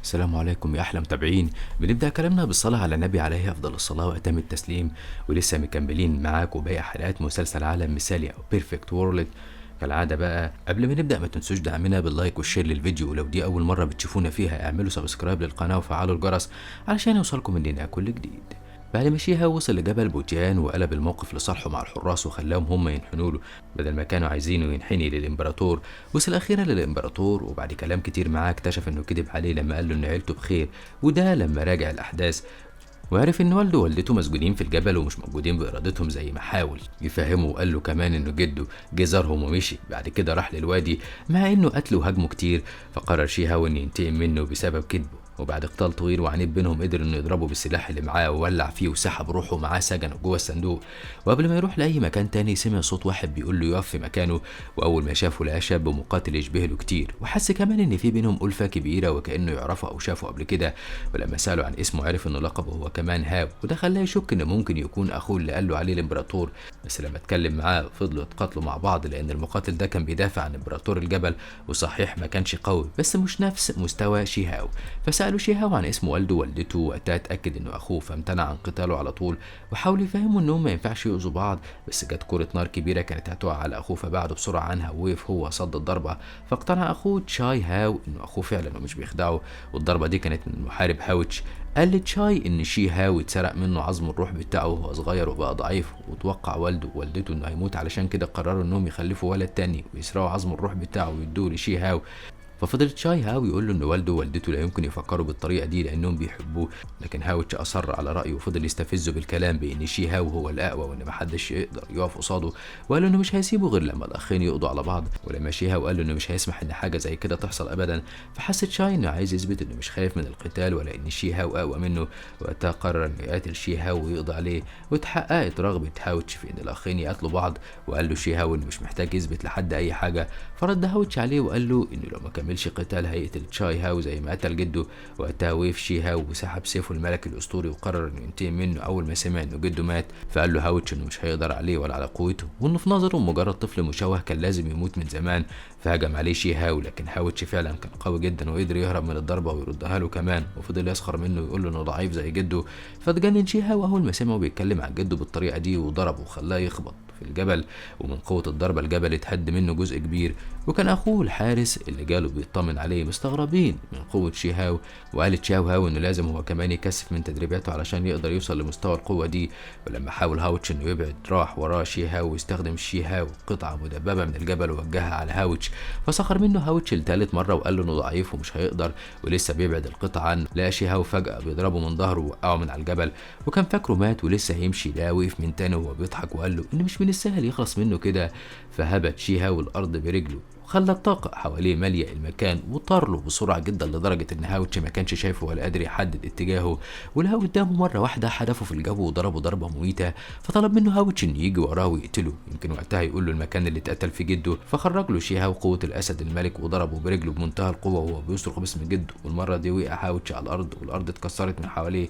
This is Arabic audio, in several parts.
السلام عليكم يا أحلى متابعين. بنبدأ كلامنا بالصلاة على النبي عليه أفضل الصلاة وأتم التسليم، ولسه مكملين معاكم باقي حلقات مسلسل عالم مثالي أو بيرفكت وورلد. كالعادة بقى قبل ما نبدأ ما تنسوش دعمنا باللايك والشير للفيديو، ولو دي أول مرة بتشوفونا فيها اعملوا سبسكرايب للقناة وفعلوا الجرس علشان يوصلكم مننا كل جديد. بعد ما شيها وصل لجبل بوتيان وقلب الموقف لصالحه مع الحراس وخلاهم هم ينحنوا له بدل ما كانوا عايزينه ينحني للامبراطور، وصل اخيرا للامبراطور وبعد كلام كتير معاه اكتشف انه كذب عليه لما قال له ان عيلته بخير، وده لما راجع الاحداث وعرف ان والده ووالدته مسجونين في الجبل ومش موجودين بارادتهم زي ما حاول يفهمه، وقال له كمان انه جده جه زارهم ومشي. بعد كده راح للوادي مع انه قتله وهاجمه كتير، فقرر شيهاو ان ينتقم منه بسبب كذبه. وبعد قتال طويل وعنيف بينهم قدر انه يضربه بالسلاح اللي معاه وولع فيه وسحب روحه معاه سجنه جوه الصندوق. وقبل ما يروح لاي مكان تاني سمع صوت واحد بيقول له يقف في مكانه، واول ما شافه لقاه شاب مقاتل يشبه له كتير، وحس كمان ان في بينهم ألفة كبيره وكانه يعرفه او شافه قبل كده. ولما ساله عن اسمه عرف انه لقبه هو كمان هاو، وده خلاه يشك انه ممكن يكون اخوه اللي قال له عليه الامبراطور. بس لما اتكلم معاه فضلوا يتقاتلوا مع بعض لان المقاتل ده كان بيدافع عن امبراطور الجبل، وصحيح ما كانش قوي بس مش نفس مستوى شيهاو. فسالوا شيهاو عن اسم والده ووالدته، وقتها اتاكد انه اخوه فامتنع عن قتاله على طول، وحاول يفهموا انهم ما ينفعش يؤذوا بعض. بس جت كرة نار كبيرة كانت هتقع على اخوه فبعده بسرعة عنها ووقف هو صد الضربة. فاقتنع اخوه تشاي هاو انه اخوه فعلا ومش بيخدعه، والضربة دي كانت من المحارب هاوتش. قال لتشاي ان شي هاو اتسرق منه عظم الروح بتاعه وهو صغير وبقى ضعيف، وتوقع والده ووالدته انه هيموت، علشان كده قرروا انهم يخلفوا ولد تاني ويسرقوا عظم الروح بتاعه ويدوه لشي هاو. ففضل تشاي هاو يقول له ان والده ووالدته لا يمكن يفكروا بالطريقه دي لانهم بيحبوه، لكن هاوتش اصر على رايه وفضل يستفزه بالكلام بان شي هاو هو الاقوى وان محدش يقدر يقف قصاده، وقال له انه مش هيسيبه غير لما الاخين يقضوا على بعض. ولما شي هاو قال له انه مش هيسمح ان حاجه زي كده تحصل ابدا، فحس تشاي انه عايز يثبت انه مش خايف من القتال ولا ان شي هاو اقوى منه. وقتها قرر انه يقاتل شي هاو ويقضي عليه، واتحققت رغبه هاوتش في ان الاخين يقاتلوا بعض، وقال له شي هاو انه مش محتاج يثبت لحد اي حاجه. فرد هاوتش عليه وقال له انه لو ما كملش قتال هيقتل تشاي هاو زي ما قتل جده. وقتها وقف شي هاو وسحب سيفه الملكي الاسطوري وقرر انه ينتقم منه اول ما سمع انه جده مات. فقال له هاوتش انه مش هيقدر عليه ولا على قوته، وانه في نظره مجرد طفل مشوه كان لازم يموت من زمان. فهجم عليه شي هاو، لكن هاوتش فعلا كان قوي جدا وقدر يهرب من الضربه ويردها له كمان، وفضل يسخر منه ويقول له انه ضعيف زي جده. فاتجنن شي هاو اول ما سمعه بيتكلم عن جده بالطريقه دي وضربه وخلاه يخبط في الجبل، ومن قوة الضربة الجبل اتهد منه جزء كبير. وكان أخوه الحارس اللي جاله بيطمن عليه مستغربين من قوة شي هاو، وقالت شاو هاو إنه لازم هو كمان يكثف من تدريباته علشان يقدر يوصل لمستوى القوة دي. ولما حاول هاوتش إنه يبعد راح وراه شي هاو واستخدم شي هاو قطعة مدببة من الجبل ووجهها على هاوتش، فسخر منه هاوتش لتالت مرة وقال له إنه ضعيف ومش هيقدر، ولسه بيبعد القطعة عنه لقى شي هاو فجأة بيضربه من ظهره ووقعه من على الجبل، وكان فاكره مات ولسه هيمشي لا وقف من تاني وهو بيضحك وقال له إن مش من السهل يخلص منه كده. فهبت شي هاو الأرض برجله وخلى الطاقة حواليه مالية المكان، وطار له بسرعة جدا لدرجة إن هاوتش ما كانش شايفه ولا قادر يحدد اتجاهه. ولقى قدامه مرة واحدة حدفه في الجو وضربه ضربة مميتة. فطلب منه هاوتش إنه يجي وراه ويقتله، يمكن وقتها يقول له المكان اللي اتقتل فيه جده. فخرج له شي هاو قوة الأسد الملك وضربه برجله بمنتهى القوة وهو بيصرخ باسم جده، والمرة دي وقع هاوتش على الأرض والأرض اتكسرت من حواليه.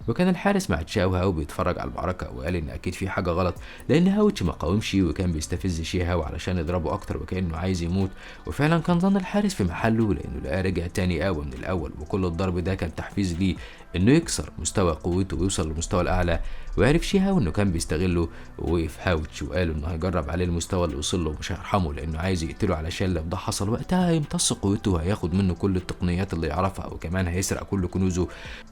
وكان الحارس مع تشاو هاو بيتفرج على المعركة وقال إن أكيد في حاجة غلط، لأن هاوتش ما قاومش وكان بيستفز شي هاو علشان يضربه أكتر وكأنه عايز يموت. وفعلا كان ظن الحارس في محله لأنه لقاه رجع تاني أقوى من الأول، وكل الضرب ده كان تحفيز ليه إنه يكسر مستوى قوته ويوصل للمستوى الأعلى. وعرف شي هاو إنه كان بيستغله، ووقف هاوتش وقال إنه هيجرب عليه المستوى اللي وصل له ومش هيرحمه لأنه عايز يقتله، علشان لو ده حصل وقتها هيمتص قوته وهياخد منه كل التقنيات اللي يعرفها وكمان هيسرق كل كنوزه.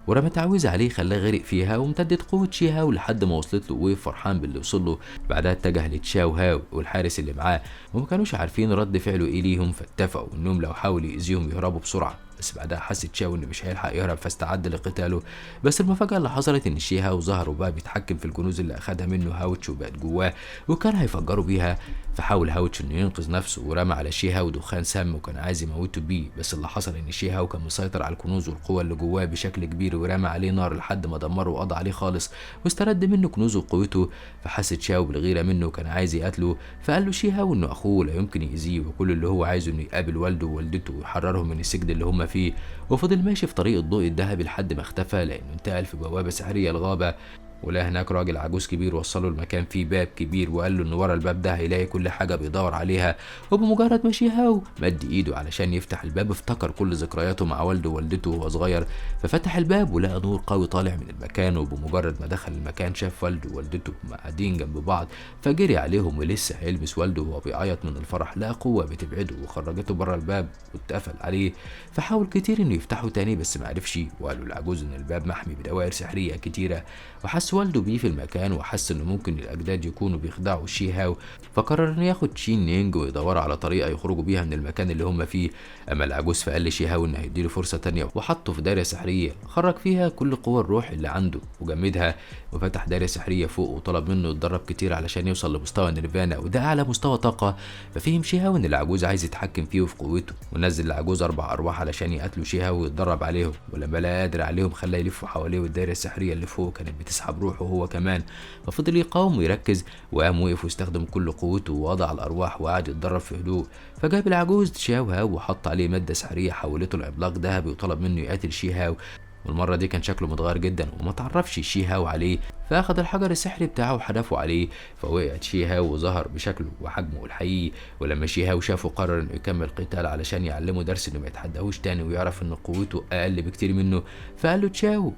ورمى تعويذة عليه خلاه غرق فيها، وامتدت قوة شي هاو لحد ما وصلت له ووقف فرحان باللي وصل له. بعدها اتجه لتشاو هاو والحارس اللي معاه، وما كانوش عارفين رد فعله ايه ليهم، فاتفقوا انهم لو حاول يأذيهم يهربوا بسرعة. بس بعدها حس تشاو انه مش هيلحق يهرب فاستعد لقتاله. بس المفاجأة اللي حصلت ان شي هاو ظهر وبقى بيتحكم في الكنوز اللي اخدها منه هاوتش وبقت جواه وكان هيفجروا بيها. فحاول هاوتش انه ينقذ نفسه ورمى على شي هاو دخان سام وكان عايز يموته بيه، بس اللي حصل ان شي هاو كان مسيطر على الكنوز والقوة اللي جواه بشكل كبير ورمى عليه نار لحد ما دمره وقضى عليه خالص واسترد منه كنوزه وقوته. فحس تشاو بالغيرة منه وكان عايز يقتله، فقال له شي هاو انه اخوه لا يمكن يأذيه وكل اللي هو عايزه انه يقابل والده ووالدته ويحررهم من السجن اللي هم فيه. وفضل ماشي في طريق الضوء الذهبي لحد ما اختفى لانه انتقل في بوابة سحرية الغابة. ولقى هناك راجل عجوز كبير وصله المكان فيه باب كبير وقال له ان ورا الباب ده هيلاقي كل حاجه بيدور عليها. وبمجرد ما شيهاو مد ايده علشان يفتح الباب افتكر كل ذكرياته مع والده ووالدته وهو صغير، ففتح الباب ولقى نور قوي طالع من المكان. وبمجرد ما دخل المكان شاف والده ووالدته قاعدين جنب بعض، فجري عليهم ولسه هيلمس والده وهو بيعيط من الفرح لقى قوه بتبعده وخرجته بره الباب واتقفل عليه. فحاول كتير انه يفتحه تاني بس معرفش، وقالوا العجوز ان الباب محمي بدوائر سحريه كتيره. وحس والده بيه في المكان وحس انه ممكن الاجداد يكونوا بيخدعوا شيهاو، فقرر انه ياخد شين نينج ويدوروا على طريقه يخرجوا بيها من المكان اللي هم فيه. اما العجوز فقال لشيهاو انه هيديله فرصه تانيه وحطه في دايره سحريه خرج فيها كل قوى الروح اللي عنده وجمدها، وفتح دايره سحريه فوق وطلب منه يتدرب كتير علشان يوصل لمستوى نيرفانا وده اعلى مستوى طاقه. ففهم شيهاو ان العجوز عايز يتحكم فيه وفي قوته، ونزل العجوز 4 ارواح علشان يقتلوا شيهاو ويتدرب عليهم. ولما لقى قادر عليهم خلاه يلفوا حواليه والدايره السحريه اللي فوق كانت بتسحب روحه هو كمان. ففضل يقاوم ويركز وقام وقف واستخدم كل قوته ووضع الارواح وقعد يتدرب في هدوء. فجاب العجوز شيهاو وحط عليه ماده سحريه حولته لعملاق ذهبي وطلب منه يقاتل شيهاو. والمره دي كان شكله متغير جدا وما تعرفش شيهاو عليه، فاخد الحجر السحري بتاعه وحدفه عليه. فوقعت شيهاو وظهر بشكله وحجمه الحقيقي. ولما شيهاو شافه قرر انه يكمل قتال علشان يعلمه درس انه ما يتحداهوش تاني ويعرف ان قوته اقل بكتير منه. فقال له تشاو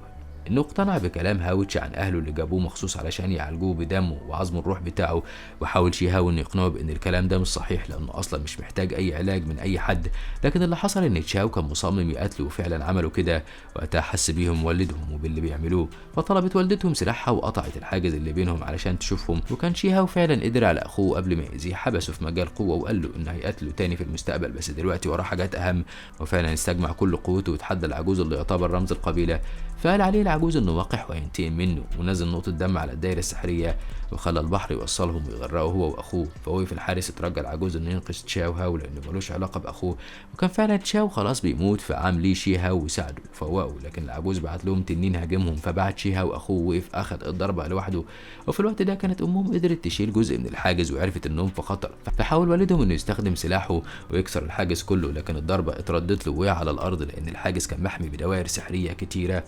انه اقتنع بكلام هاوتش عن اهله اللي جابوه مخصوص علشان يعالجوه بدمه وعظم الروح بتاعه. وحاول شيهاو انه يقنعه بان الكلام ده مش صحيح لانه اصلا مش محتاج اي علاج من اي حد. لكن اللي حصل ان تشاو كان مصمم يقتله وفعلا عملوا كده. وقتها حس بيهم والدهم وباللي بيعملوه، فطلبت والدتهم سلاحها وقطعت الحاجز اللي بينهم علشان تشوفهم. وكان شيهاو فعلا قدر على اخوه قبل ما يأذيه، حبسه في مجال قوه وقال له انه هيقتله تاني في المستقبل بس دلوقتي وراه حاجات اهم. وفعلا استجمع كل قوته وتحدى العجوز اللي يعتبر رمز القبيله. فقال عليه العجوز انه وقح وهينتقم منه، ونزل نقطة دم على الدايرة السحرية وخلى البحر يوصلهم ويغرقه هو واخوه. فوقف الحارس اترجى العجوز انه ينقذ تشاو هاو لانه ملوش علاقة باخوه، وكان فعلا تشاو خلاص بيموت. فقام ليه شي هاو وساعده وفوقه، لكن العجوز بعت لهم تنين هاجمهم. فبعت شي هاو اخوه وقف اخد الضربة لوحده. وفي الوقت ده كانت امهم قدرت تشيل جزء من الحاجز وعرفت انهم في خطر، فحاول والدهم انه يستخدم سلاحه ويكسر الحاجز كله، لكن الضربة اتردت له ووقع على الارض لان الحاجز كان محمي بدوائر سحرية كتيرة.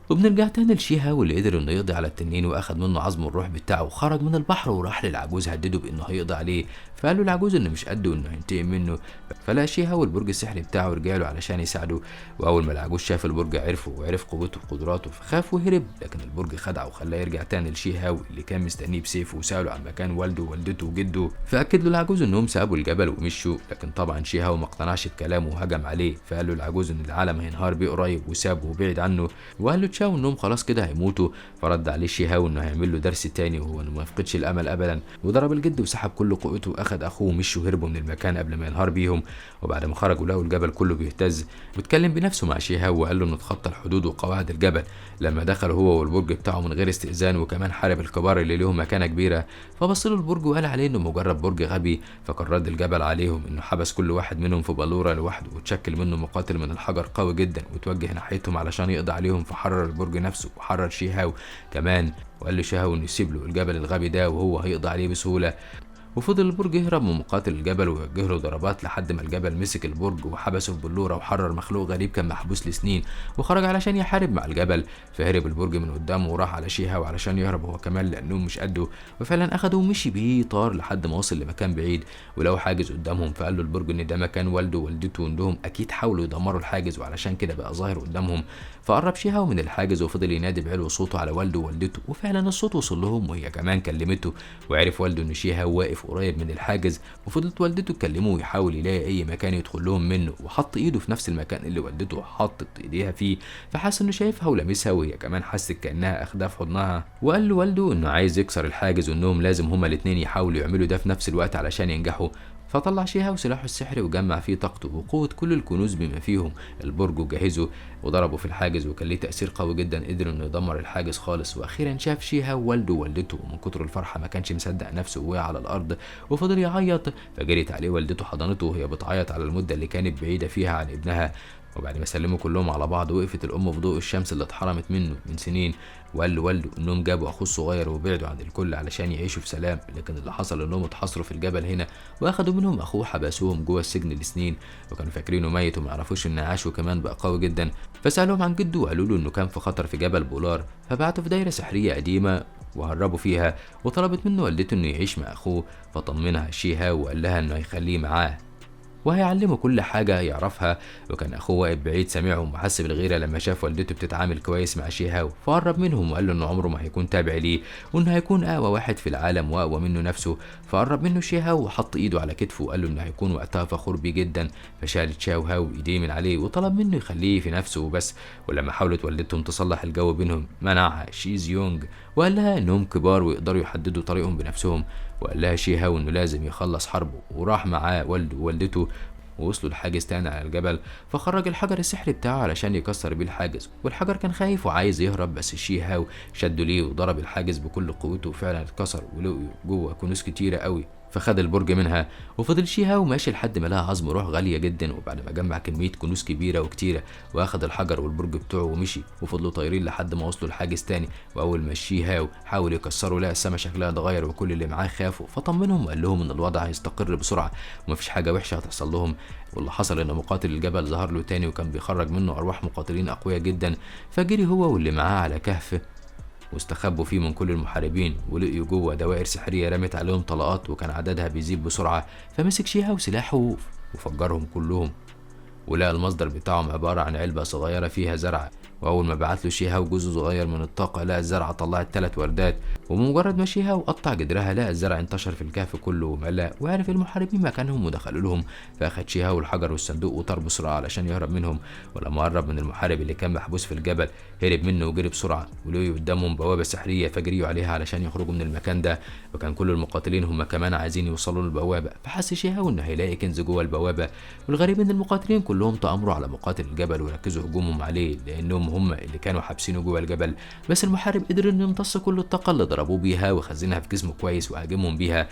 وبنرجع تاني لشيهاو اللي قدر انه يقضي على التنين واخد منه عظم الروح بتاعه وخرج من البحر وراح للعجوز هدده بانه هيقضي عليه. فقال له العجوز انه مش قده وانه هينتقم منه. فلقى شيهاو البرج السحري بتاعه ورجع له علشان يساعده. واول ما العجوز شاف البرج عرفه وعرف قوته وقدراته فخاف وهرب، لكن البرج خدعه وخلاه يرجع تاني لشيهاو اللي كان مستنيه بسيفه وساله عن مكان والده ووالدته وجده. فاكد له العجوز انهم سابوا الجبل ومشوا، لكن طبعا شيهاو ما اقتنعش بكلامه وهجم عليه. فقال له العجوز ان العالم هينهار بيه قريب وسابه وبعد عنه، وقال له تشاو انهم خلاص كده هيموتوا. فرد عليه شيهاو انه هيعمل له درس تاني وهو انه ما يفقدش الامل ابدا، وضرب الجد وسحب كل قوته واخد اخوه ومشوا وهربوا من المكان قبل ما ينهار بيهم. وبعد ما خرجوا لقوا الجبل كله بيهتز، واتكلم بنفسه مع شيهاو وقال له انه اتخطى الحدود وقواعد الجبل لما دخل هو والبرج بتاعه من غير استئذان، وكمان حارب الكبار اللي لهم مكانه كبيره. فبص له البرج وقال عليه انه مجرد برج غبي. فكان رد الجبل عليهم انه حبس كل واحد منهم في بلوره لوحده وتشكل منه مقاتل من الحجر قوي جدا وتوجه ناحيتهم علشان يقضي عليهم. فحرر البرج نفسه وحرر شيهاو كمان، وقال لشيهاو انه يسيب له الجبل الغبي ده وهو هيقضي عليه بسهوله. وفضل البرج يهرب من مقاتل الجبل ويوجه له ضربات لحد ما الجبل مسك البرج وحبسه في بلوره وحرر مخلوق غريب كان محبوس لسنين وخرج علشان يحارب مع الجبل. فهرب البرج من قدامه وراح على شيهاو علشان يهرب هو كمان لانه مش قده. وفعلا اخده ومشي بيه طار لحد ما وصل لمكان بعيد ولو حاجز قدامهم. فقال له البرج ان ده مكان والده ووالدته وانهم اكيد حاولوا يدمروا الحاجز وعلشان كده بقى ظاهر قدامهم. فقرب شيهاو من الحاجز وفضل ينادي بعلو صوته على والده ووالدته، وفعلا الصوت وصل لهم وهي كمان كلمته. وعرف والده ان شيهاو واقف قريب من الحاجز. وفضلت والدته تكلمه ويحاول يلاقي اي مكان يدخل لهم منه، وحط ايده في نفس المكان اللي والدته حطت ايديها فيه. فحس انه شايفها ولمسها وهي كمان حست كانها اخدها في حضنها. وقال له والده انه عايز يكسر الحاجز وانهم لازم هما الاتنين يحاولوا يعملوا ده في نفس الوقت علشان ينجحوا. فطلع شيهاو سلاحه السحري وجمع فيه طاقته وقوة كل الكنوز بما فيهم البرج وجهزه وضربه في الحاجز، وكان ليه تأثير قوي جدا قدر انه يدمر الحاجز خالص. واخيرا شاف شيهاو والده ووالدته ومن كتر الفرحة ما كانش مصدق نفسه ووقع على الارض وفضل يعيط. فجريت عليه والدته حضنته وهي بتعيط على المدة اللي كانت بعيدة فيها عن ابنها. وبعد ما سلموا كلهم على بعض وقفت الام في ضوء الشمس اللي اتحرمت منه من سنين، وقال لوالده انهم جابوا اخوه الصغير وبعدوا عن الكل علشان يعيشوا في سلام، لكن اللي حصل انهم اتحصروا في الجبل هنا واخدوا منهم اخوه حبسوهم جوه السجن لسنين، وكانوا فاكرينه ميت وما يعرفوش انه عاش وكمان بقى قوي جدا. فسالوهم عن جده وقالوا له انه كان في خطر في جبل بولار، فبعتوا في دايره سحريه قديمه وهربوا فيها، وطلبت منه والدته انه يعيش مع اخوه، فطمنها شيها وقال لها انه هيخليه معاه وهيعلمه كل حاجة يعرفها. وكان أخوه واقف بعيد سامعهم وحس بالغيرة لما شاف والدته بتتعامل كويس مع شيهاو، فقرب منهم وقال له إنه عمره ما هيكون تابع ليه، وإنه هيكون أقوى واحد في العالم وأقوى منه نفسه. فقرب منه شيهاو وحط إيده على كتفه وقال له إنه هيكون وقتها فخور بيه جدا. فشالت شاو هاو إيديه من عليه وطلب منه يخليه في نفسه وبس. ولما حاولت والدتهم تصلح الجو بينهم منعها شيز يونج وقال لها إنهم كبار ويقدروا يحددوا طريقهم بنفسهم، وقال لها شيهاو إنه لازم يخلص حربه، وراح معاه والده ووالدته ووصلوا لحاجز تاني على الجبل. فخرج الحجر السحري بتاعه علشان يكسر بيه الحاجز، والحجر كان خايف وعايز يهرب، بس شيهاو شده ليه وضرب الحاجز بكل قوته وفعلا اتكسر ولقوا جوه كنوز كتيره قوي. فخد البرج منها وفضل شيهاو ماشي لحد ما لقى عظم روح غاليه جدا، وبعد ما جمع كميه كنوز كبيره وكتيره واخد الحجر والبرج بتوعه ومشي، وفضلوا طايرين لحد ما وصلوا لحاجز تاني. واول ما شيهاو حاول يكسره لقى السما شكلها اتغير وكل اللي معاه خافوا، فطمنهم وقال لهم ان الوضع هيستقر بسرعه ومفيش حاجه وحشه هتحصل لهم. واللي حصل ان مقاتل الجبل ظهر له تاني وكان بيخرج منه ارواح مقاتلين اقوياء جدا، فجري هو واللي معاه على كهف واستخبوا فيه من كل المحاربين، ولقيوا جوه دوائر سحريه رمت عليهم طلقات وكان عددها بيزيد بسرعه. فمسك شيها وسلاحه وفجرهم كلهم، ولقى المصدر بتاعهم عباره عن علبه صغيره فيها زرعه. واول ما بعت له شيها وجزء صغير من الطاقه لقى الزرعه طلعت 3 وردات، وبمجرد ما شيها وقطع جدرها لقى الزرع انتشر في الكهف كله وملأ، وعرف المحاربين مكانهم ودخلوا لهم. فاخد شيها والحجر والصندوق وطار بسرعه علشان يهرب منهم. ولما قرب من المحارب اللي كان محبوس في الجبل هرب منه وجري بسرعه، ولقوا قدامهم بوابه سحريه فجريوا عليها علشان يخرجوا من المكان ده. وكان كل المقاتلين هم كمان عايزين يوصلوا للبوابه، فحس شيها انه هيلاقي كنز جوه البوابه. والغريب ان المقاتلين كلهم تامروا على مقاتل الجبل وركزوا هجومهم عليه لانهم هم اللي كانوا حابسينه جوه الجبل. بس المحارب قدر انه يمتص كل الطاقه اللي ضربوه بيها وخزنها في جسمه كويس وهاجمهم بيها.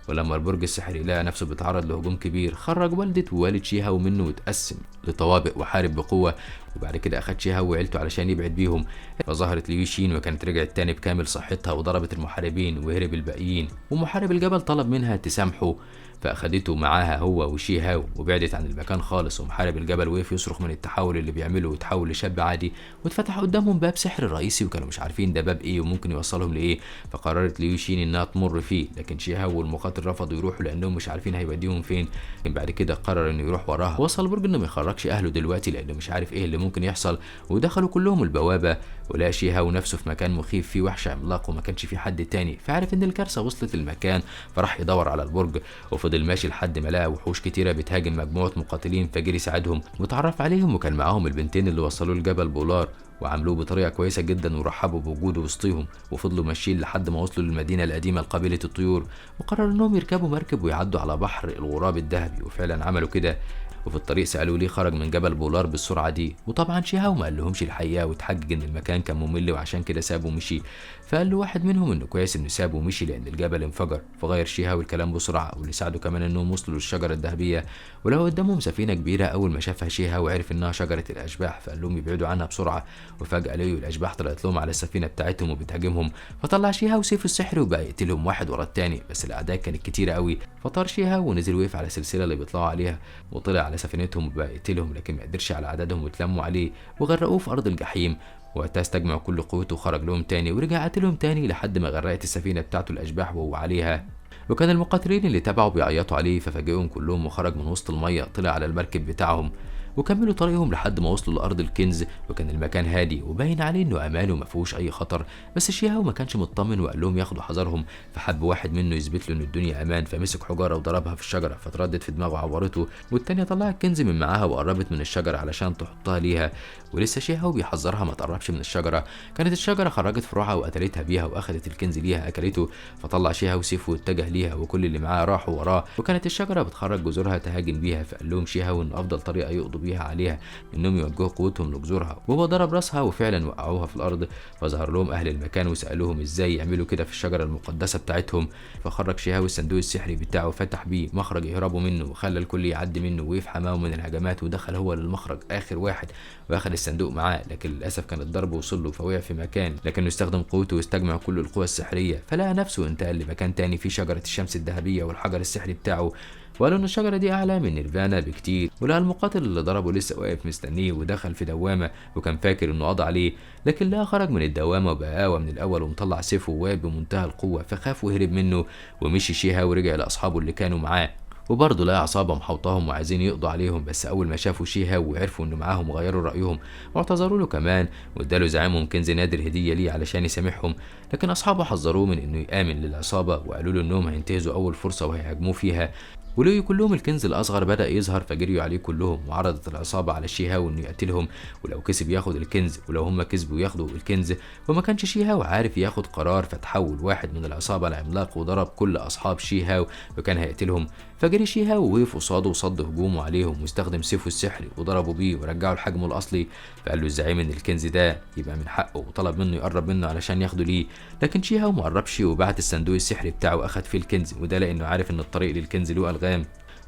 ولما البرج السحري لقى نفسه بيتعرض لهجوم كبير خرج والدة ووالد شيهاو منه واتقسم لطوابق وحارب بقوه. وبعد كده اخد شيهاو وعيلته علشان يبعد بيهم. فظهرت ليو شين وكانت رجعت تاني بكامل صحتها وضربت المحاربين وهرب الباقيين، ومحارب الجبل طلب منها تسامحه فاخدته معاها هو وشيهاو وبعدت عن المكان خالص. ومحارب الجبل وقف يصرخ من التحول اللي بيعمله وتحول لشاب عادي، واتفتح قدامهم باب سحر رئيسي وكانوا مش عارفين ده باب ايه وممكن يوصلهم لايه. فقررت ليو شين انها تمر فيه، لكن شيهاو والمقاتل رفضوا يروحوا لانهم مش عارفين هيوديهم فين. لكن بعد كده قرر انه يروح وراها. وصل البرج انه ما يخرجش اهله دلوقتي لانه مش عارف ايه اللي ممكن يحصل. ودخلوا كلهم البوابه ولقى شيهاو نفسه في مكان مخيف فيه وحش عملاق وما كانش فيه حد تاني، فعرف ان الكارثه وصلت المكان فراح يدور على البرج. وفضل ماشي لحد ما لقى وحوش كتيره بتهاجم مجموعه مقاتلين، فجري ساعدهم واتعرف عليهم وكان معاهم البنتين اللي وصلوا لجبل بولار وعملوه بطريقه كويسه جدا ورحبوا بوجوده وسطيهم. وفضلوا ماشيين لحد ما وصلوا للمدينه القديمه لقبيله الطيور، وقرروا انهم يركبوا مركب ويعدوا على بحر الغراب الذهبي، وفعلا عملوا كده. وفي الطريق سالوا ليه خرج من جبل بولار بالسرعه دي، وطبعا شيهاو ما قالهمش الحقيقه واتحجج ان المكان كان ممل وعشان كده سابه ومشي. فقال له واحد منهم انه كويس انه سابه ومشي لان الجبل انفجر. فغير شيهاو الكلام بسرعه، واللي ساعده كمان انهم وصلوا للشجره الذهبيه ولو قدامهم سفينه كبيره. اول ما شافها شيهاو عرف انها شجره الاشباح، فقال لهم يبعدوا عنها بسرعه. وفجاه لقوا الاشباح طلعت لهم على السفينه بتاعتهم وبتهاجمهم، فطلع شيهاو سيفه السحري وبقى يقتلهم واحد ورا التاني، بس الاعداء كانت كتيره قوي. فطار شيهاو ونزل وقف على السلسله اللي بيطلعوا عليها وطلع على سفينتهم وبقى يقتلهم، لكن ما قدرش على عددهم واتلموا عليه وغرقوه في ارض الجحيم. وقتها استجمع كل قوته وخرج لهم تاني ورجع قتلهم تاني لحد ما غرقت السفينه بتاعته الاشباح وهو عليها. وكان المقاتلين اللي تبعوا بيعيطوا عليه ففاجئهم كلهم وخرج من وسط الميه طلع على المركب بتاعهم وكملوا طريقهم لحد ما وصلوا لارض الكنز. وكان المكان هادي وباين عليه انه امان وما فيهوش اي خطر، بس شيهاو ما كانش مطمن وقال لهم ياخدوا حذرهم. فحب واحد منه يثبت له ان الدنيا امان، فمسك حجاره وضربها في الشجره فتردد في دماغه عورته، والتانيه طلعت الكنز من معاها وقربت من الشجره علشان تحطها ليها. ولسه شيهاو بيحذرها ما تقربش من الشجره، كانت الشجره خرجت فروعها وقتلتها بيها واخدت الكنز ليها اكلته. فطلع شيهاو سيفه واتجه ليها وكل اللي معاه راحوا وراه، وكانت الشجره بتخرج جذورها تهاجم بيها. فقال لهم شيهاو ان افضل طريقه يقضوا بيها عليها انهم يوجهوا قوتهم لجذورها، وهو ضرب راسها وفعلا وقعوها في الارض. فظهر لهم اهل المكان وسالوهم ازاي يعملوا كده في الشجره المقدسه بتاعتهم. فخرج شهاب الصندوق السحري بتاعه وفتح بيه مخرج يهربوا منه، وخلى الكل يعدي منه وقف حماهم من الهجمات، ودخل هو للمخرج اخر واحد واخد الصندوق معاه. لكن للاسف كان الضرب وصل له فوقع في مكان، لكنه استخدم قوته واستجمع كل القوى السحريه، فلقى نفسه انتقل لمكان تاني فيه شجره الشمس الذهبيه والحجر السحري بتاعه. وقالوا ان الشجره دي اعلى من نيرفانا بكتير. ولقى المقاتل اللي ضربه لسه واقف مستنيه، ودخل في دوامه وكان فاكر انه قضى عليه، لكن لا خرج من الدوامه وبقى اقوى من الاول ومطلع سيفه وواقف بمنتهى القوه. فخاف وهرب منه ومشي شيها ورجع لاصحابه اللي كانوا معاه. وبرضه لقى عصابة محوطاهم وعايزين يقضوا عليهم، بس أول ما شافوا شيها وعرفوا إنه معاهم غيروا رأيهم واعتذروا له كمان، واداله زعيمهم كنز نادر هدية ليه علشان يسامحهم. لكن أصحابه حذروه من إنه يآمن للعصابة وقالوا له إنهم هينتهزوا أول فرصة وهيهاجموه فيها. ولقوا كلهم الكنز الأصغر بدأ يظهر فجريوا عليه كلهم، وعرضت العصابة على شيهاو إنه يقتلهم، ولو كسب ياخد الكنز، ولو هم كسبوا ياخدوا الكنز. وما كانش شيهاو عارف ياخد قرار، فتحول واحد من العصابة لعملاق وضرب كل أصحاب شيهاو وكان هيقتلهم. فجري شيهاو ووقف قصاده وصد هجومه عليهم واستخدم سيفه السحري وضربوا بيه ورجعوا لحجمه الأصلي. فقال له الزعيم إن الكنز ده يبقى من حقه، وطلب منه يقرب منه علشان ياخده ليه. لكن شيهاو ما قربش وبعت الصندوق السحري بتاعه واخد فيه الكنز، وده لأنه عارف إن الطريق للكنز له ألغام.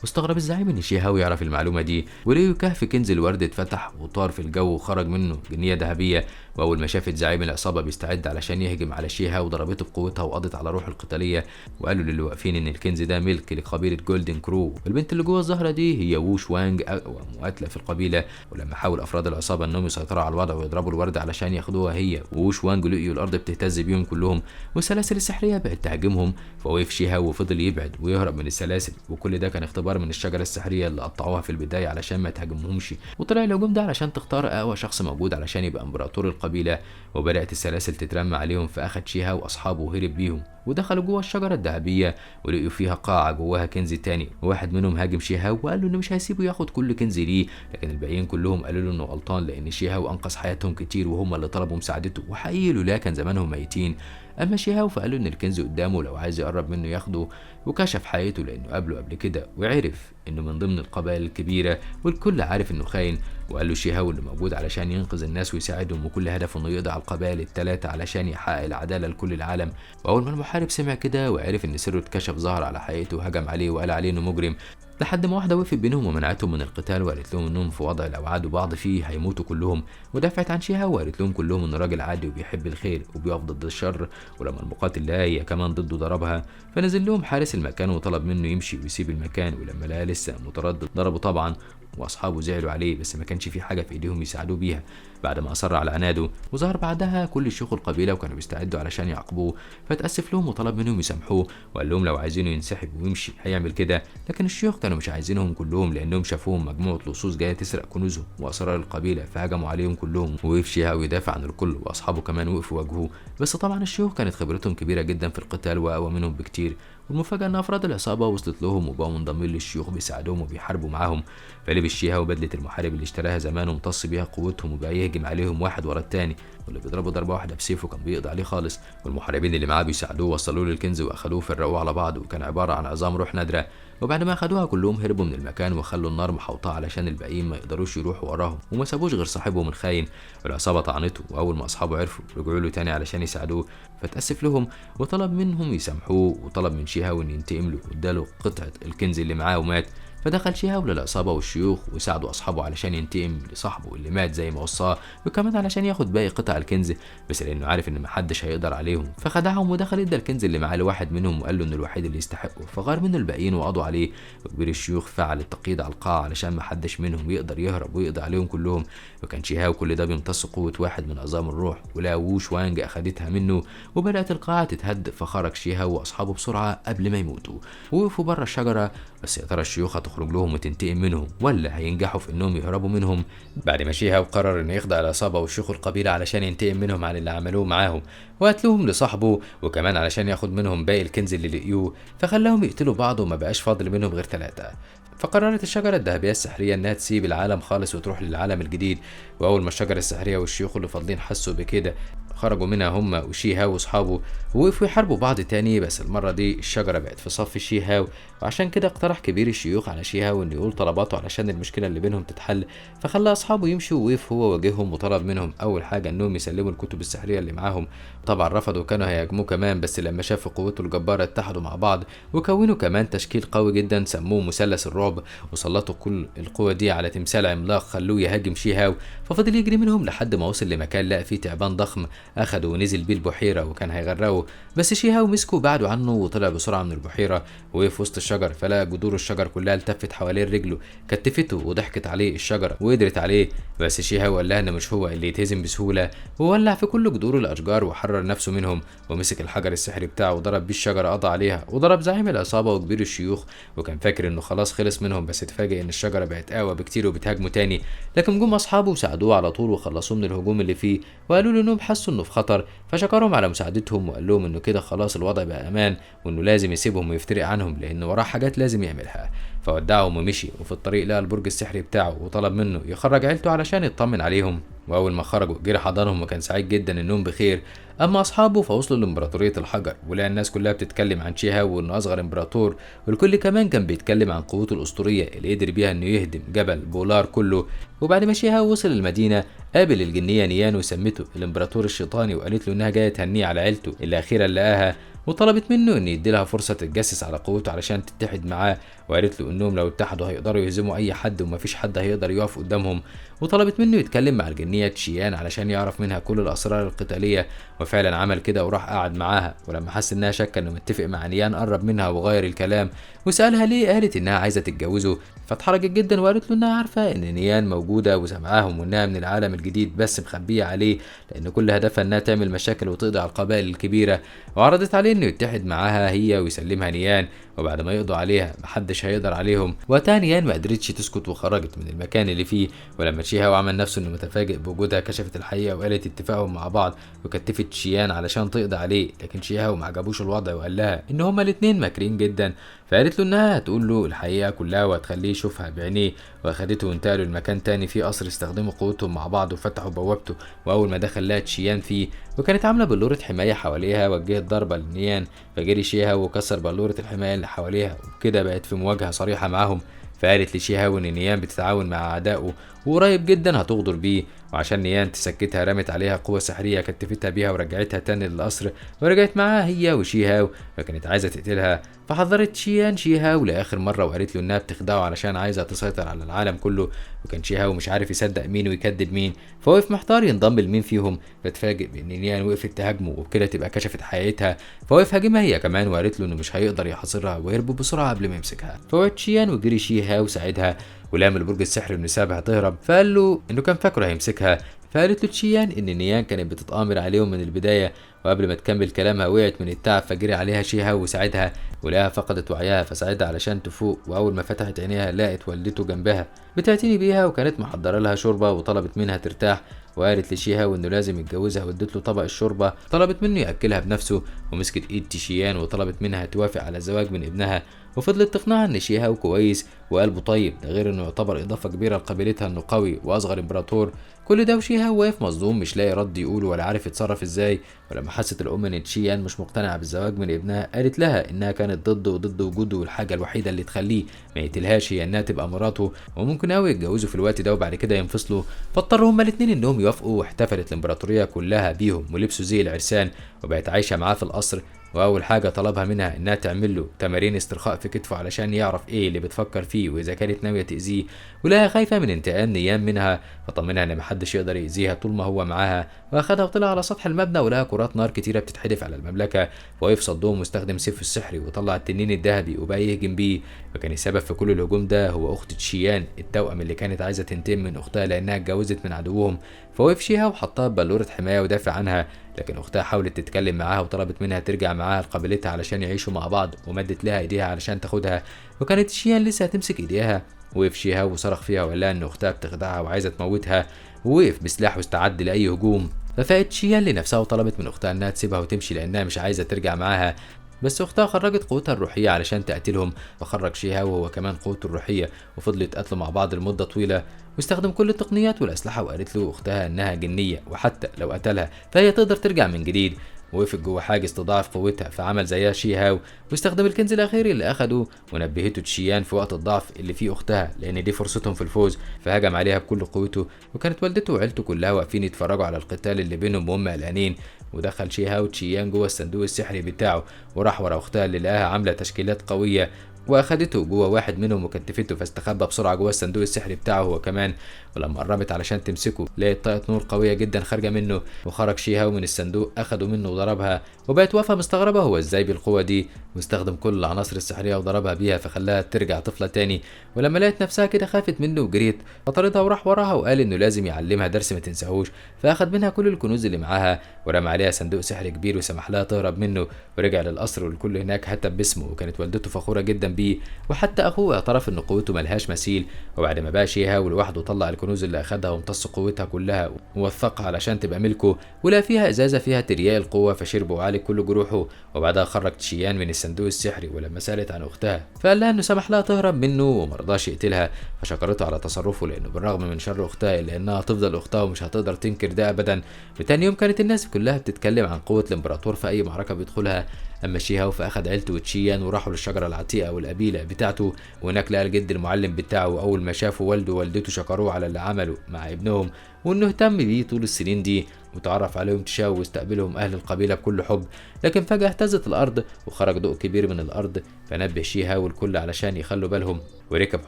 واستغرب الزعيم ان شيهاو يعرف المعلومه دي، ولقوا كهف كنز الورد اتفتح وطار في الجو وخرج منه جنيه ذهبيه. واول ما شافت زعيم العصابه بيستعد علشان يهجم على شيهاو ضربته بقوتها وقضت على روحه القتاليه. وقالوا للي واقفين ان الكنز ده ملك لقبيله جولدن كرو، والبنت اللي جوه الزهره دي هي ووش وانج اقوى مقاتله في القبيله. ولما حاول افراد العصابه انهم يسيطروا على الوضع ويضربوا الورد علشان ياخدوها هي ووش وانج، لقيوا الارض بتهتز بيهم كلهم والسلاسل السحريه بقت تهاجمهم. فوقف شيهاو وفضل يبعد ويهرب من السلاسل، وكل ده كان اختبار من الشجره السحريه اللي قطعوها في البدايه علشان ما تهاجمهمش. وطلع الهجوم ده علشان تختار اقوى شخص موجود علشان يبقى امبراطور القبيله. وبدات السلاسل تترمى عليهم، فاخد شيهاو واصحابه وهرب بيهم ودخلوا جوه الشجره الذهبيه، ولقوا فيها قاعه جواها كنز تاني. وواحد منهم هاجم شيهاو وقال له انه مش هيسيبه ياخد كل كنز ليه، لكن الباقيين كلهم قالوا له انه غلطان لان شيهاو انقذ حياتهم كتير وهم اللي طلبوا مساعدته، وحقيقي لولا كان زمانهم ميتين. اما شيهاو فقال له ان الكنز قدامه لو عايز يقرب منه ياخده، وكشف حقيقته لانه قابله قبل كده وعرف انه من ضمن القبائل الكبيره والكل عارف انه خاين. وقال له شيهاو اللي موجود علشان ينقذ الناس ويساعدهم، وكل هدفه انه يقضي على القبائل الثلاثه علشان يحقق العداله لكل العالم. واول ما المحارب سمع كده وعرف ان سره اتكشف ظهر على حقيقته وهجم عليه وقال عليه انه مجرم، لحد ما واحده وقفت بينهم ومنعتهم من القتال وقالت لهم انهم في وضع لو عادوا بعض فيه هيموتوا كلهم، ودافعت عن شيهاو وقالت لهم كلهم انه راجل عادي وبيحب الخير وبيقف ضد الشر. ولما المقاتل لقاها هي كمان ضده ضربها، فنزل لهم حارس المكان وطلب منه يمشي ويسيب المكان. ولما لقاه لسه متردد ضربه طبعا، واصحابه زعلوا عليه بس ما كانش في حاجه في ايديهم يساعدوه بيها بعد ما اصر على عناده. وظهر بعدها كل شيوخ القبيله وكانوا بيستعدوا علشان يعاقبوه، فتاسف لهم وطلب منهم يسامحوه وقال لهم لو عايزينه ينسحب ويمشي هيعمل كده. لكن الشيوخ كانوا مش عايزينهم كلهم لانهم شافوهم مجموعه لصوص جايه تسرق كنوزهم واسرار القبيله، فهجموا عليهم كلهم. ووقف شيهاو يدافع عن الكل واصحابه كمان وقفوا واجهوه، بس طبعا الشيوخ كانت خبرتهم كبيره جدا في القتال واقوى منهم بكتير. والمفاجأة إن أفراد العصابة وصلت لهم وبقوا منضمين للشيوخ بيساعدوهم وبيحاربوا معاهم. فلبس شيهاو بدلة المحارب اللي اشتراها زمان وامتص بيها قوتهم وبقى يهجم عليهم واحد ورا التاني، واللي بيضربوا ضربة واحدة بسيفه كان بيقضي عليه خالص. والمحاربين اللي معاه بيساعدوه وصلوا له الكنز واخدوه فرقوه على بعض، وكان عبارة عن عظام روح نادرة. وبعد ما اخدوها كلهم هربوا من المكان وخلوا النار محوطاه علشان الباقيين ما يقدروش يروحوا وراهم، وما سابوش غير صاحبهم الخاين. والعصابه طعنته، واول ما اصحابه عرفوا رجعوا له تاني علشان يساعدوه، فتاسف لهم وطلب منهم يسامحوه، وطلب من شيهاو ان ينتقم له واداله قطعه الكنز اللي معاه ومات. فدخل شيهاو للعصابه والشيوخ وساعدوا اصحابه علشان ينتقم لصاحبه اللي مات زي ما وصاه، وكمان علشان ياخد باقي قطع الكنز، بس لانه عارف ان محدش هيقدر عليهم فخدعهم ودخل ادى الكنز اللي معاه لواحد منهم وقال له انه الوحيد اللي يستحقه، فغار منه الباقيين وقضوا عليه. وكبير الشيوخ فعل التقييد على القاعه علشان محدش منهم يقدر يهرب ويقضي عليهم كلهم. وكان شيهاو كل ده بيمتص قوه واحد من عظام الروح، ولقى ووش وانج اخدتها منه وبدات القاعه تتهد. فخرج شيهاو واصحابه بسرعه قبل ما يموتوا، ووقفوا بره الشجره. بس يا ترى الشيوخ هتخرج لهم وتنتقم منهم ولا هينجحوا في انهم يهربوا منهم؟ بعد ما شيهاو قرر انه يخضع العصابه وشيوخ القبيله علشان ينتقم منهم عن اللي عملوه معاهم وقتلهم لصاحبه، وكمان علشان ياخد منهم باقي الكنز اللي لقيوه، فخلاهم يقتلوا بعض وما بقاش فاضل منهم غير 3. فقررت الشجرة الذهبية السحرية انها تسيب العالم خالص وتروح للعالم الجديد. واول ما الشجرة السحرية والشيوخ اللي فاضلين حسوا بكده خرجوا منها هم وشي هاو واصحابه ووقفوا يحاربوا بعض تاني، بس المرة دي الشجرة بقت في صف شي هاو، وعشان كده اقترح كبير الشيوخ على شي هاو انه يقول طلباته علشان المشكلة اللي بينهم تتحل. فخلى اصحابه يمشوا، ووقف هو واجههم وطلب منهم اول حاجة انهم يسلموا الكتب السحرية اللي معاهم. طبعا رفضوا، كانوا هيهاجموه كمان، بس لما شافوا قوته الجبارة اتحدوا مع بعض وكونوا كمان تشكيل قوي جدا سموه مثلث الرعب، وسلطوا كل القوة دي على تمثال عملاق خلوه يهاجم شي هاو. ففضل يجري منهم لحد ما وصل لمكان لقى فيه تعبان ضخم، اخده ونزل بيه البحيرة وكان هيغرقه، بس شي هاو مسكه وبعدوا عنه وطلع بسرعة من البحيرة ووقف وسط الشجر. فلقى جذور الشجر كلها التفت حوالين رجله، كتفته وضحكت عليه الشجرة وقدرت عليه، بس شي هاو قال لها ان مش هو اللي يتهزم بسهولة، وولع في كل جذور الاشجار وحرر نفسه منهم، ومسك الحجر السحري بتاعه وضرب بيه الشجرة، قضى عليها وضرب زعيم العصابة وكبير الشيوخ، وكان فاكر انه خلاص خلص منهم، بس اتفاجئ ان الشجرة بقت اقوى بكتير وبتهاجمه تاني. لكن جم اصحابه وساعدوه على طول وخلصوه من الهجوم اللي فيه، وقالوا له انهم حسوا انه في خطر، فشكرهم على مساعدتهم وقال لهم انه كده خلاص الوضع بقى امان، وانه لازم يسيبهم ويفترق عنهم لان وراه حاجات لازم يعملها. فودعهم ومشي، وفي الطريق لقى البرج السحري بتاعه وطلب منه يخرج عيلته علشان يطمن عليهم، واول ما خرجوا جري حضنهم وكان سعيد جدا انهم بخير. اما اصحابه فوصلوا لامبراطوريه الحجر، ولقى الناس كلها بتتكلم عن شي هاو وانه اصغر امبراطور، والكل كمان كان بيتكلم عن قوته الاسطوريه اللي قدر بيها انه يهدم جبل بولار كله. وبعد ما شي هاو وصل المدينه قابل الجنيه نيان وسمته الامبراطور الشيطاني، وقالت له انها جايه تهنيه على عيلته اللي اخيرا لقاها، وطلبت منه ان يديلها فرصه تتجسس على قوته علشان تتحد معاه، وقالت له انهم لو اتحدوا هيقدروا يهزموا اي حد ومفيش حد هيقدر يقف قدامهم. وطلبت منه يتكلم مع الجنيه تشيان علشان يعرف منها كل الاسرار القتاليه، وفعلا عمل كده وراح قعد معاها، ولما حس انها شك انه متفق مع نيان قرب منها وغير الكلام وسالها ليه، قالت انها عايزه تتجوزه، فاتحرجت جدا وقالت له انها عارفه ان نيان موجوده وسامعاهم وانها من العالم الجديد بس مخبيه عليه، لان كل هدفها انها تعمل مشاكل وتقضي على القبائل الكبيره، وعرضت عليه انه يتحد معاها هي ويسلمها نيان، وبعد ما يقضوا عليها محدش هيقدر عليهم. وقتها نيان ما قدرتش تسكت وخرجت من المكان اللي فيه، ولما شي هاو عمل نفسه انه متفاجئ بوجودها كشفت الحقيقه وقالت اتفاقهم مع بعض، وكتفت شيان علشان تقضي عليه، لكن شي هاو ما عجبوش الوضع وقال لها ان هما الاتنين ماكرين جدا، فقالت له انها هتقول له الحقيقه كلها وهتخليه يشوفها بعينيه، واخدته وانتقلوا لمكان تاني فيه قصر استخدموا قوتهم مع بعض وفتحوا بوابته، واول ما دخل لقت شيان فيه وكانت عامله بلوره حمايه حواليها، وجهت ضربه لنيان فجري شيها وكسر بلوره الحمايه اللي حواليها، وبكده بقت في مواجهه صريحه معاهم. فقالت لشي هاو ان نيان بتتعاون مع اعدائه وقريب جدا هتغدر بيه، وعشان نيان تسكتها رمت عليها قوة سحرية كتفتها بيها ورجعتها تاني للقصر، ورجعت معاها هي وشي هاو فكانت عايزة تقتلها، فحذرت شي هاو لآخر مرة وقالت له انها بتخدعه علشان عايزة تسيطر على العالم كله، وكان شي هاو مش عارف يصدق مين ويكذب مين، فوقف محتار ينضم لمين فيهم، فتفاجئ بان نيان وقفت تهاجمه وبكده تبقى كشفت حقيقتها، فوقف هاجمها هي كمان وقالت له انه مش هيقدر يحاصرها ويهرب بسرعة قبل ما يمسكها. فوقت شيان وجري شي هاو ساعدها ولام البرج السحري انه سابها تهرب، فقال له انه كان فاكره هيمسكها، فقالت له تشيان ان نيان كانت بتتآمر عليهم من البدايه، وقبل ما تكمل كلامها وقعت من التعب فجري عليها شي هاو وساعدها، ولقاها فقدت وعيها فساعدها علشان تفوق، واول ما فتحت عينيها لقت والدته جنبها بتعتني بيها وكانت محضره لها شوربه وطلبت منها ترتاح، وقالت لشي هاو انه لازم يتجوزها وادت له طبق الشوربه، طلبت منه ياكلها بنفسه ومسكت ايد تشيان وطلبت منها توافق على الزواج من ابنها، وفضلت تقنعها ان شي هاو كويس وقلبه طيب، ده غير انه يعتبر اضافه كبيره لقبيلتها انه قوي واصغر امبراطور. كل ده وشي هاو واقف مصدوم مش لاقي رد يقوله ولا عارف يتصرف ازاي، ولما حست الام ان تشيان مش مقتنعه بالزواج من ابنها قالت لها انها كانت ضده وضد وجوده، والحاجه الوحيده اللي تخليه ما يقتلهاش هي انها تبقى مراته، وممكن قوي يتجوزوا في الوقت ده وبعد كده ينفصلوا، فاضطروا هما الاثنين انهم يوافقوا، واحتفلت الامبراطوريه كلها بيهم ولبسوا زي العرسان وبقت عايشه معاه في القصر، واول حاجه طلبها منها انها تعمل له تمارين استرخاء في كتفه علشان يعرف ايه اللي بتفكر فيه واذا كانت ناويه تاذيه، ولها خايفه من انتقام نيام منها فطمنها ان محدش يقدر ياذيها طول ما هو معاها، واخدها وطلع على سطح المبنى ولقى كرات نار كتيره بتتحدف على المملكه، وقف صدهم واستخدم سيفه السحري وطلع التنين الذهبي وبقى يهجم بيه، وكان السبب في كل الهجوم ده هو اخت تشيان التوأم اللي كانت عايزه تنتقم من اختها لانها اتجوزت من عدوهم، فوقف شيها وحطها ببلوره حمايه ودافع عنها، لكن اختها حاولت تتكلم معاها وطلبت منها ترجع معاها لقبيلتها علشان يعيشوا مع بعض، ومدت لها ايديها علشان تاخدها، وكانت شيان لسه هتمسك ايديها وقف شيها وصرخ فيها وقال لها ان اختها بتخدعها وعايزه تموتها، ووقف بسلاح واستعد لاي هجوم، ففاقت شيان لنفسها وطلبت من اختها انها تسيبها وتمشي لانها مش عايزه ترجع معاها، بس اختها خرجت قوتها الروحيه علشان تقتلهم، فخرج شيهاو وهو كمان قوته الروحيه، وفضلوا يتقاتلوا مع بعض لمده طويله، واستخدم كل التقنيات والاسلحه، وقالت له اختها انها جنيه وحتى لو قتلها فهي تقدر ترجع من جديد. وقفت جوه حاجز تضاعف قوتها، فعمل زيها شي هاو واستخدم الكنز الاخير اللي اخده، ونبهته تشيان في وقت الضعف اللي فيه اختها لان دي فرصتهم في الفوز، فهجم عليها بكل قوته. وكانت والدته وعيلته كلها واقفين يتفرجوا على القتال اللي بينهم وهم قلقانين. ودخل شي هاو تشيان جوه الصندوق السحري بتاعه، وراح ورا اختها اللي لقاها عامله تشكيلات قويه، واخدته جوه واحد منهم وكتفته، فاستخبى بسرعه جوه الصندوق السحري بتاعه هو كمان. ولما قربت علشان تمسكه لقيت طاقه نور قويه جدا خارجه منه، وخرج شيهاو من الصندوق اخده منه وضربها، وبقت واقفه مستغربه هو ازاي بالقوه دي، واستخدم كل العناصر السحريه وضربها بيها فخلاها ترجع طفله تاني. ولما لقيت نفسها كده خافت منه وجريت، فطردها وراح وراها وقال انه لازم يعلمها درس ما تنساهوش، فاخد منها كل الكنوز اللي معاها ورمى عليها صندوق سحري كبير وسمح لها تهرب منه، ورجع للقصر والكل هناك هتف باسمه، وكانت والدته فخوره جدا بيه، وحتى اخوه اعترف ان قوته ملهاش مثيل. وبعد ما بقى شيهاو لوحده طلع الكنوز اللي اخدها وامتص قوتها كلها ووثقها علشان تبقى ملكه، ولقى فيها ازازه فيها ترياق القوه فشربه وعالج كل جروحه. وبعدها خرج تشيان من الصندوق السحري، ولما سالت عن اختها فقال لها انه سمح لها تهرب منه ومرضاش يقتلها، فشكرته على تصرفه لانه بالرغم من شر اختها الا انها هتفضل اختها ومش هتقدر تنكر ده ابدا. وتاني يوم كانت الناس كلها بتتكلم عن قوه الامبراطور في اي معركه بيدخلها. اما شيهاو فاخد عيلته وتشيان وراحوا للشجره العتيقه والقبيله بتاعته، وهناك لقى الجد المعلم بتاعه، واول ما شافوا والده ووالدته شكروه على اللي عمله مع ابنهم وانه اهتم بيه طول السنين دي، وتعرف عليهم تشاو واستقبلهم اهل القبيله بكل حب. لكن فجاه اهتزت الارض وخرج ضوء كبير من الارض، فنبه شيهاو الكل علشان يخلوا بالهم، وركب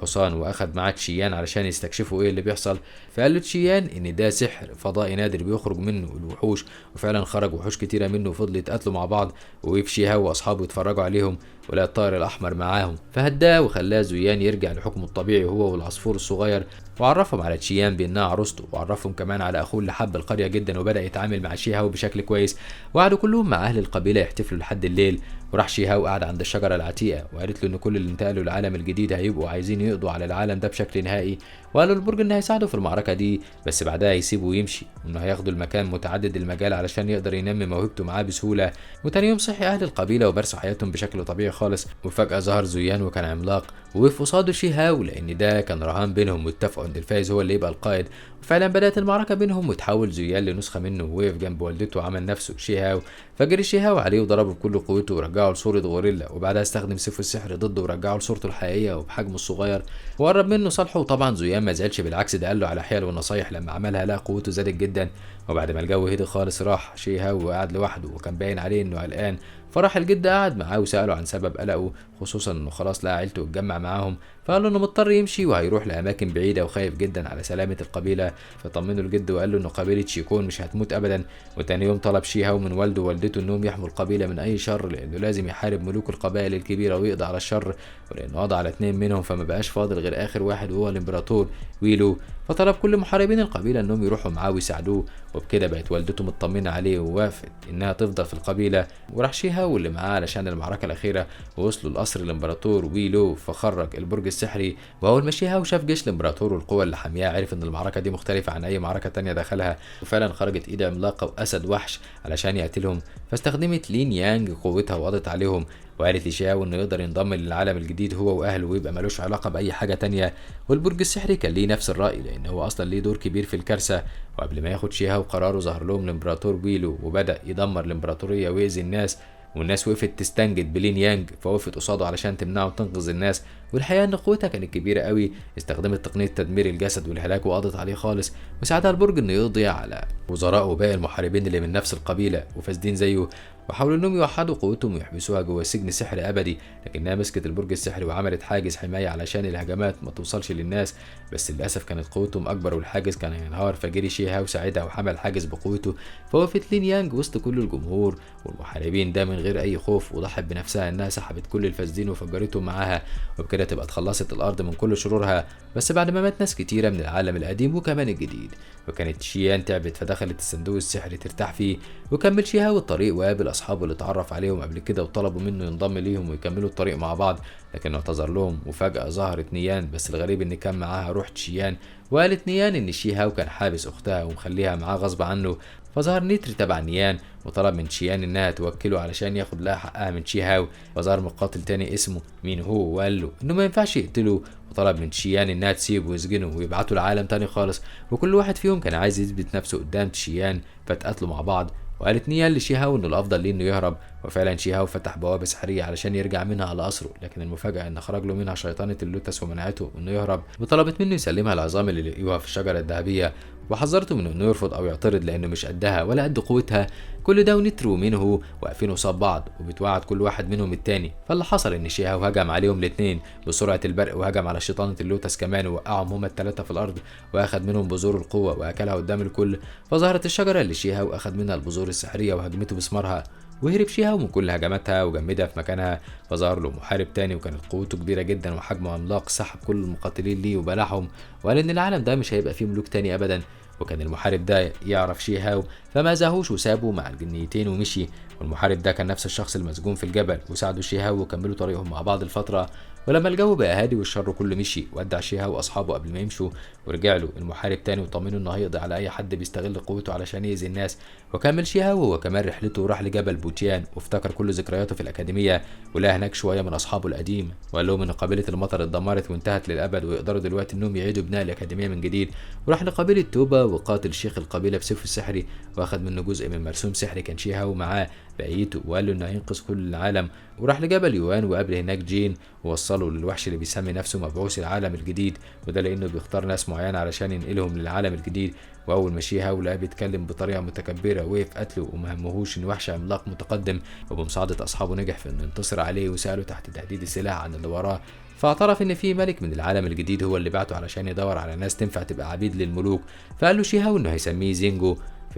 حصان واخد معاه تشيان علشان يستكشفوا ايه اللي بيحصل. فقال له تشيان ان ده سحر فضائي نادر بيخرج منه الوحوش، وفعلا خرج وحوش كتيره منه وفضلوا يتقاتلوا مع بعض، ووقف شيهاو واصحابه يتفرجوا عليهم، ولقى الطائر الاحمر معاهم فهداه وخلاه زويان يرجع لحكمه الطبيعي هو والعصفور الصغير، وعرفهم على تشيان بانها عروسته، وعرفهم كمان على اخوه اللي حب القريه جدا وبدا يتعامل مع شيهاو بشكل كويس. وقعدوا كلهم مع اهل القبيله يحتفلوا لحد الليل. وراح شيهاو قعد عند الشجره العتيقه وقالت له ان كل اللي انتقلوا للعالم الجديد هيبقوا عايزين يقضوا على العالم ده بشكل نهائي، وقالوا للبرج انه هيساعده في المعركه دي بس بعدها يسيبه ويمشي، وانه هياخدوا المكان متعدد المجال علشان يقدر ينمي موهبته معاه بسهوله. وتاني يوم صحي اهل القبيله ومارسوا حياتهم بشكل طبيعي خالص، وفجاه ظهر زويان وكان عملاق ووقف قصاده شيهاو لان ده كان رهان بينهم، واتفقوا ان الفايز هو اللي يبقى القائد. وفعلا بدات المعركه بينهم وتحول زويان لنسخه منه، ووقف جنب والدته وعمل نفسه شيهاو، فجري شيهاو عليه وضربه بكل قوته ورجعه لصوره غوريلا، وبعدها استخدم سيف السحر ضده ورجعه لصورته الحقيقيه وبحجمه الصغير، وقرب منه صالحه. وطبعا زويان ما زعلش، بالعكس ده قال له على حيل ونصايح، لما عملها لقى قوته زادت جدا. وبعد ما الجو هدي خالص راح شيهاو وقعد لوحده وكان باين عليه انه قلقان، فراح الجد قعد معاه وسأله عن سبب قلقه، خصوصا انه خلاص لقى عيلته اتجمع معاهم، فقال له انه مضطر يمشي وهيروح لاماكن بعيده وخايف جدا على سلامه القبيله. فطمنه الجد وقال له انه قبيله شيكون مش هتموت ابدا. وتاني يوم طلب شيهاو من والده ووالدته انهم يحموا القبيله من اي شر، لانه لازم يحارب ملوك القبائل الكبيره ويقضي على الشر، ولانه قضى على 2 منهم فما بقاش فاضل غير اخر واحد وهو الامبراطور ويلو. فطلب كل محاربين القبيله انهم يروحوا معاه ويساعدوه، وبكده بقت والدته مطمنه عليه ووافقت انها تفضل في القبيله. وراح شيهاو واللي معاه علشان المعركه الاخيره، ووصلوا لقصر الامبراطور ويلو، فخرج البرج السحري. واول ما شيهاو شاف جيش الامبراطور والقوه اللي حامياه عرف ان المعركه دي مختلفه عن اي معركه تانية دخلها، وفعلا خرجت ايد عملاقه واسد وحش علشان يقتلهم، فاستخدمت لين يانج قوتها وقضت عليهم، وقالت لشيهاو انه يقدر ينضم للعالم الجديد هو واهله ويبقى ملوش علاقه باي حاجه تانية. والبرج السحري كان ليه نفس الراي لان هو اصلا ليه دور كبير في الكارثه. وقبل ما ياخد شيهاو قراره ظهر لهم الامبراطور ويلو وبدا يدمر الامبراطوريه ويأذي الناس، والناس وقفت تستنجد بلين يانج فوقفت قصاده علشان تمنعه وتنقذ الناس. والحقيقه ان قوتها كانت كبيره قوي، استخدمت تقنيه تدمير الجسد والهلاك وقضت عليه خالص، وساعدها البرج انه يقضي على وزراء وباقي المحاربين اللي من نفس القبيله وفاسدين زيه، وحاولوا انهم يوحدوا قوتهم ويحبسوها جوه سجن سحري ابدي. لكنها مسكت البرج السحري وعملت حاجز حمايه علشان الهجمات ما توصلش للناس، بس للاسف كانت قوتهم اكبر والحاجز كان هينهار، فجري شيهاو ساعدها وحمل حاجز بقوته، فوقفت لين يانج وسط كل الجمهور والمحاربين ده من غير اي خوف، وضحت بنفسها انها سحبت كل الفاسدين وفجرتهم معاها، وبكده تبقى اتخلصت الارض من كل شرورها بس بعد ما مات ناس كتيرة من العالم القديم وكمان الجديد. وكانت شيان تعبت فدخلت الصندوق السحري ترتاح فيه، وكمل شيهاو الطريق وقابل أصحابه اللي اتعرف عليهم قبل كده وطلبوا منه ينضم ليهم ويكملوا الطريق مع بعض، لكنه اعتذر لهم. وفجأة ظهرت نيان، بس الغريب إن كان معاها روح شيان، وقالت نيان إن شيهاو كان حابس أختها ومخليها معاه غصب عنه. فظهر نيتر تبع نيان وطلب من شيان انها توكله علشان ياخد لها حقها من شيهاو. وظهر مقاتل تاني اسمه مين هو وقال له انه ما ينفعش يقتله، وطلب من شيان انها تسيبه ويسجنه ويبعته لعالم تاني خالص، وكل واحد فيهم كان عايز يثبت نفسه قدام شيان فتقاتلوا مع بعض. وقالت نيان لشيهاو انه الافضل ليه انه يهرب، وفعلا شيهاو فتح بوابه سحريه علشان يرجع منها على قصره، لكن المفاجاه ان خرج له منها شيطانه اللوتس ومنعته انه يهرب، وطلبت منه يسلمها العظام اللي لقيوها في الشجره الذهبيه، وحذرته من انه يرفض او يعترض لانه مش قدها ولا قد قوتها. كل ده ونتر ومنه واقفين قصاد بعض وبتوعد كل واحد منهم التاني. فاللي حصل ان شيهاو هجم عليهم الاثنين بسرعه البرق، وهجم على شيطانه اللوتس كمان ووقعهم هما الثلاثه في الارض، واخد منهم بذور القوه واكلها قدام الكل. فظهرت الشجره اللي شيهاو اخد منها البذور السحريه وهجمته بثمارها، وهرب شيهاو من كل هجماتها وجمدها في مكانها. فظهر له محارب تاني وكانت قوته كبيره جدا وحجمه عملاق، سحب كل المقاتلين ليه وبلعهم، وقال ان العالم ده مش هيبقى فيه ملوك تاني ابدا. وكان المحارب ده يعرف شيهاو فما زاهوش وسابه مع الجنيتين ومشي. والمحارب ده كان نفس الشخص المسجون في الجبل، وساعدوا شيهاو وكملوا طريقهم مع بعض الفتره. ولما الجو بقى هادي والشر كله مشي، ودع شيهاو واصحابه قبل ما يمشوا، ورجع له المحارب تاني وطمنه انه هيقضي على اي حد بيستغل قوته علشان يأذي الناس. وكمل شيهاو وكمان رحلته وراح لجبل بوتيان، وافتكر كل ذكرياته في الاكاديميه، ولقى هناك شويه من اصحابه القديم، وقال لهم ان قبيله المطر اتدمرت وانتهت للابد، ويقدروا دلوقتي انهم يعيدوا بناء الاكاديميه من جديد. وراح لقبيله توبا وقاتل شيخ القبيله بسيفه السحري، واخد منه جزء من مرسوم سحري كان شيهاو معاه بقيته، وقال له انه هينقذ كل العالم. وراح لجبل يوان وقابل هناك جين، ووصله للوحش اللي بيسمي نفسه مبعوث العالم الجديد، وده لانه بيختار ناس معينه علشان ينقلهم للعالم الجديد. واول ما شيهاو لقاه بيتكلم بطريقه متكبره وقف قتله، وما همهوش ان وحش عملاق متقدم، وبمساعده اصحابه نجح في انه ينتصر عليه، وساله تحت تهديد السلاح عن اللي وراه. فاعترف ان في ملك من العالم الجديد هو اللي بعته علشان يدور على ناس تنفع تبقى عبيد للملوك. فقال له شيهاو انه هيسميه زينجو.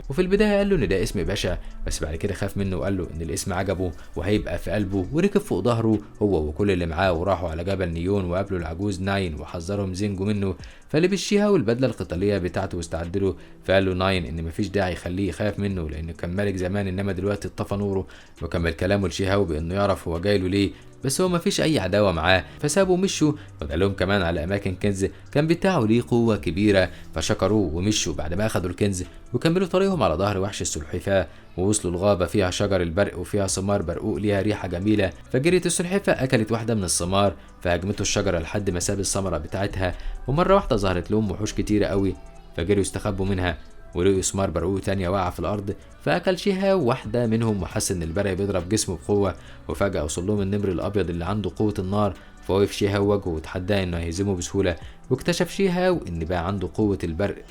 وفي البدايه قال له ان ده اسم بشع، بس بعد كده خاف منه وقال له ان الاسم عجبه وهيبقى في قلبه، وركب فوق ظهره هو وكل اللي معاه وراحوا على جبل نيون وقابلوا العجوز ناين وحذرهم زينجو منه. فلبس شيهاو البدله القتاليه بتاعته واستعد له. فقال له ناين ان مفيش داعي يخليه يخاف منه لانه كان ملك زمان انما دلوقتي اتطفى نوره. وكمل كلامه لشيهاو بانه يعرف هو جاي له ليه، بس هو مفيش اي عداوه معاه. فسابوا ومشوا، وقال لهم كمان على اماكن كنز كان بتاعه ليه قوه كبيره، فشكروه ومشوا بعد ما اخدوا الكنز، وكملوا طريقهم على ظهر وحش السلحفاه، ووصلوا الغابه فيها شجر البرق وفيها ثمار برقوق ليها ريحه جميله. فجريت السلحفاه اكلت واحده من الثمار، فهجمته الشجره لحد ما ساب الثمره بتاعتها، ومره واحده ظهرت لهم وحوش كتيره قوي، فجروا يستخبوا منها، ولقوا ثمار برقوق تانية واقعة في الأرض. فأكل شيهاو واحدة منهم وحس إن البرق بيضرب جسمه بقوة. وفجأة وصل لهم النمر الأبيض اللي عنده قوة النار، فوقف شيهاو وجهه وتحداه إنه هيهزمه بسهولة. واكتشف شيهاو إن بقى عنده قوة البرق